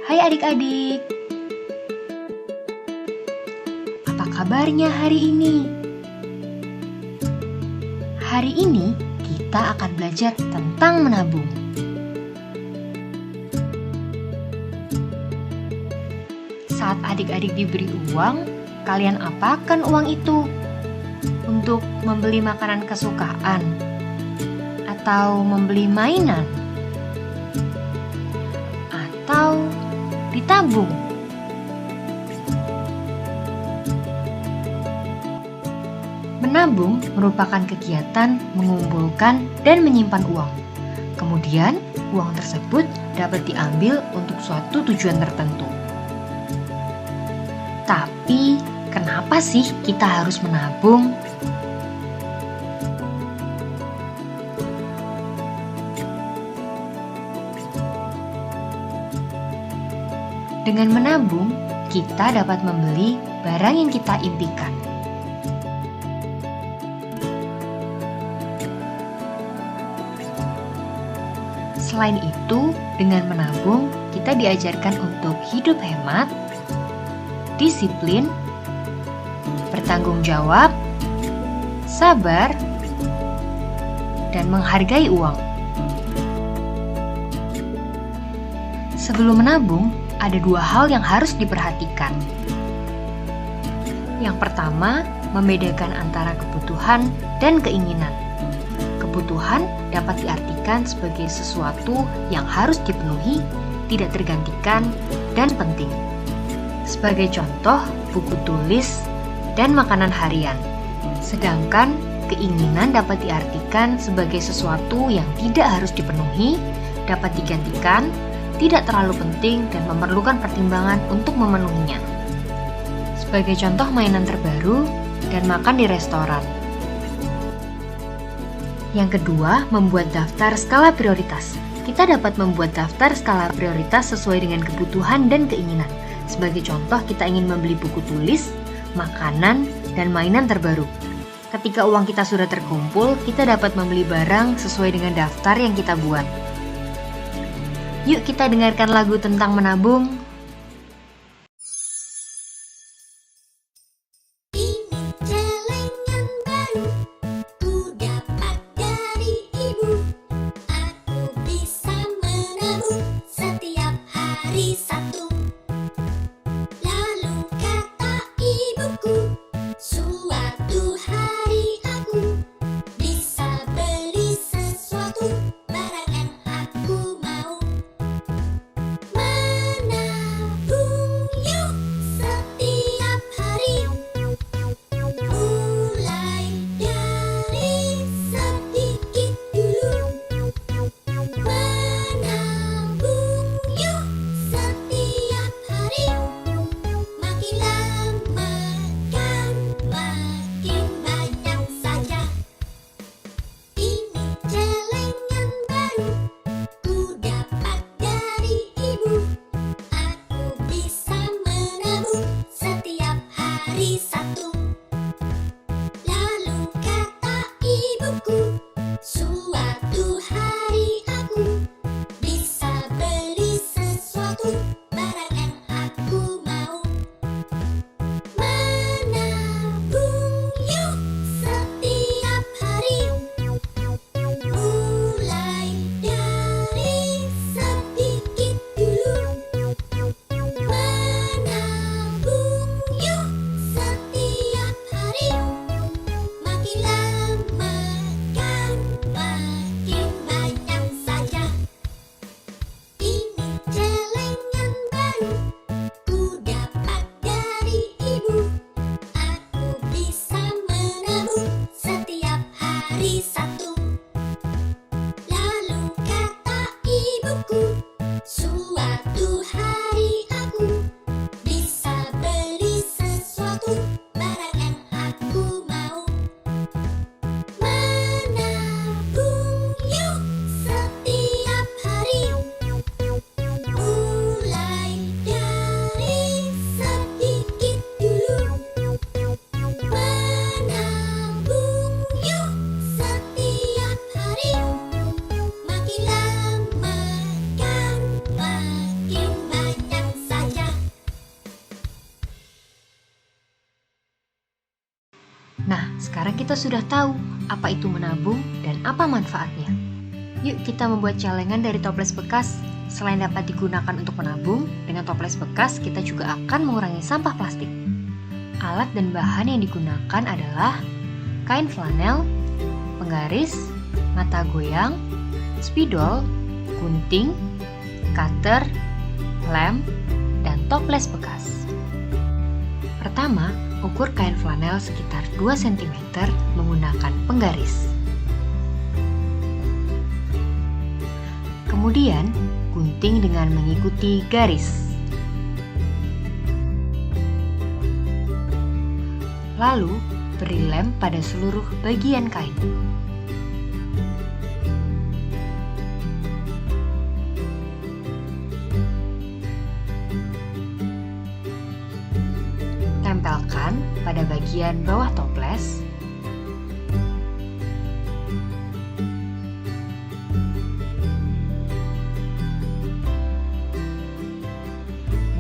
Hai adik-adik, apa kabarnya hari ini? Hari ini kita akan belajar tentang menabung. Saat adik-adik diberi uang, kalian apakan uang itu? Untuk membeli makanan kesukaan? Atau membeli mainan? Atau ditabung? Menabung merupakan kegiatan mengumpulkan dan menyimpan uang. Kemudian, uang tersebut dapat diambil untuk suatu tujuan tertentu. Tapi, kenapa sih kita harus menabung? Dengan menabung, kita dapat membeli barang yang kita impikan. Selain itu, dengan menabung, kita diajarkan untuk hidup hemat, disiplin, bertanggung jawab, sabar, dan menghargai uang. Sebelum menabung, ada dua hal yang harus diperhatikan. Yang pertama, membedakan antara kebutuhan dan keinginan. Kebutuhan dapat diartikan sebagai sesuatu yang harus dipenuhi, tidak tergantikan, dan penting. Sebagai contoh, buku tulis dan makanan harian. Sedangkan keinginan dapat diartikan sebagai sesuatu yang tidak harus dipenuhi, dapat digantikan, tidak terlalu penting dan memerlukan pertimbangan untuk memenuhinya. Sebagai contoh mainan terbaru dan makan di restoran. Yang kedua, membuat daftar skala prioritas. Kita dapat membuat daftar skala prioritas sesuai dengan kebutuhan dan keinginan. Sebagai contoh, kita ingin membeli buku tulis, makanan, dan mainan terbaru. Ketika uang kita sudah terkumpul, kita dapat membeli barang sesuai dengan daftar yang kita buat. Yuk kita dengarkan lagu tentang menabung. Ini celengan baru ku dapat dari ibu. Aku bisa menabung setiap hari Sabtu. Lalu kata ibuku, suatu hari aku bisa beli sesuatu barang yang aku mau. Menabung yuk setiap hari, mulai dari sedikit dulu. Menabung yuk setiap hari, makin lama kan makin banyak saja. Ini celengan baru ku dapat dari ibu. Aku bisa menabung setiap hari Sabtu. Lalu kata ibuku, suatu hari aku bisa beli sesuatu barang yang aku mau. Menabung yuk setiap hari, mulai dari sedikit dulu. Menabung yuk setiap hari, makin lama kan makin banyak saja. Ini celengan baru ku dapat dari ibu. Aku bisa menabung setiap hari Sabtu. Lalu kata ibuku, suatu hari aku bisa beli sesuatu barang yang aku mau. Menabung yuk setiap hari, mulai dari sedikit dulu. Menabung yuk setiap hari, makin lama kan makin banyak kita sudah tahu apa itu menabung dan apa manfaatnya. Yuk kita membuat celengan dari toples bekas. Selain dapat digunakan untuk menabung, dengan toples bekas kita juga akan mengurangi sampah plastik. Alat dan bahan yang digunakan adalah kain flanel, penggaris, mata goyang, spidol, gunting, cutter, lem, dan toples bekas. Pertama, ukur kain flanel sekitar 2 cm menggunakan penggaris. Kemudian, gunting dengan mengikuti garis. Lalu, beri lem pada seluruh bagian kain. Tempelkan pada bagian bawah toples.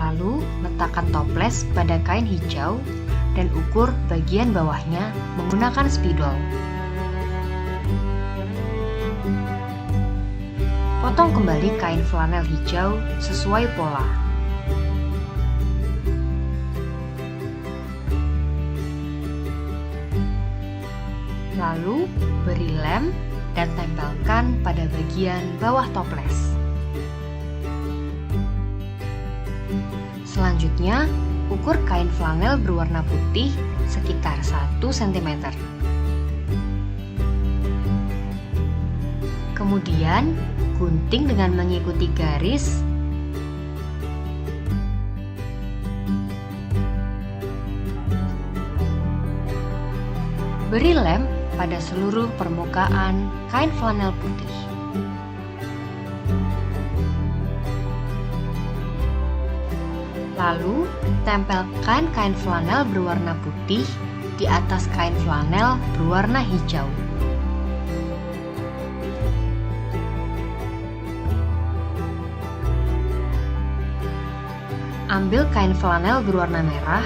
Lalu, letakkan toples pada kain hijau dan ukur bagian bawahnya menggunakan spidol. Potong kembali kain flanel hijau sesuai pola. Lalu, beri lem dan tempelkan pada bagian bawah toples. Selanjutnya, ukur kain flanel berwarna putih sekitar 1 cm. Kemudian, gunting dengan mengikuti garis. Beri lem pada seluruh permukaan kain flanel putih. Lalu, tempelkan kain flanel berwarna putih di atas kain flanel berwarna hijau. Ambil kain flanel berwarna merah,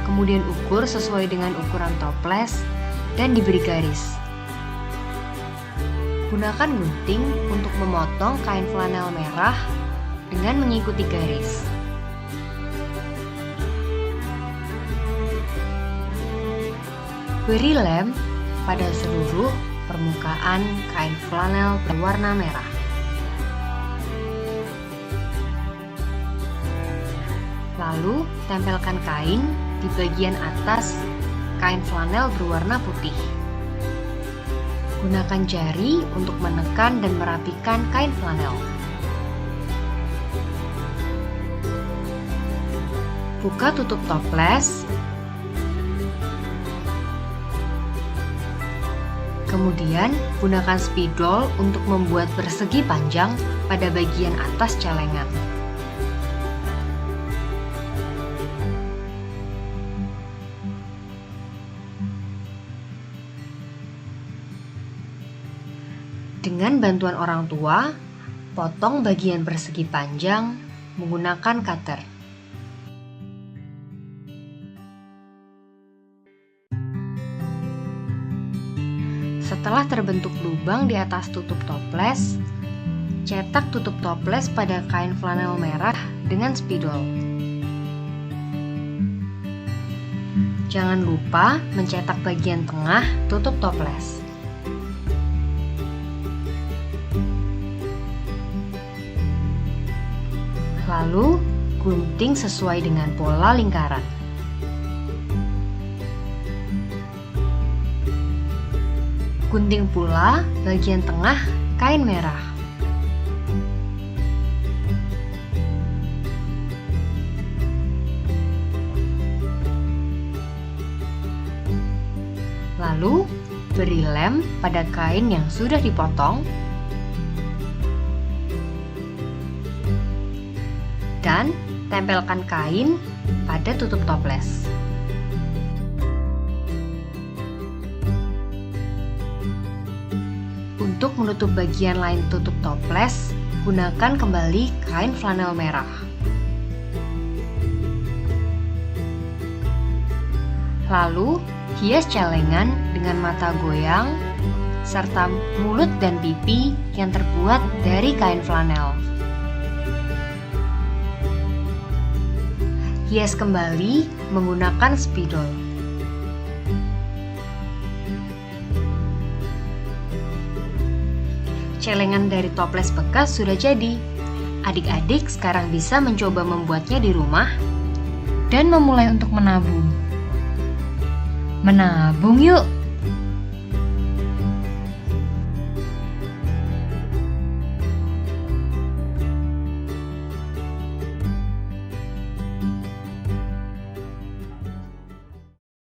kemudian ukur sesuai dengan ukuran toples dan diberi garis. Gunakan gunting untuk memotong kain flanel merah dengan mengikuti garis. Beri lem pada seluruh permukaan kain flanel berwarna merah. Lalu, tempelkan kain di bagian atas kain flanel berwarna putih. Gunakan jari untuk menekan dan merapikan kain flanel. Buka tutup toples. Kemudian, gunakan spidol untuk membuat persegi panjang pada bagian atas celengan. Dengan bantuan orang tua, potong bagian persegi panjang menggunakan cutter. Setelah terbentuk lubang di atas tutup toples, cetak tutup toples pada kain flanel merah dengan spidol. Jangan lupa mencetak bagian tengah tutup toples. Lalu, gunting sesuai dengan pola lingkaran. Gunting pula bagian tengah kain merah. Lalu, beri lem pada kain yang sudah dipotong dan tempelkan kain pada tutup toples. Untuk menutup bagian lain tutup toples, gunakan kembali kain flanel merah. Lalu, Hias celengan dengan mata goyang, serta mulut dan pipi yang terbuat dari kain flanel. Hias kembali menggunakan spidol. Celengan dari toples bekas sudah jadi. Adik-adik sekarang bisa mencoba membuatnya di rumah dan memulai untuk menabung. Menabung yuk!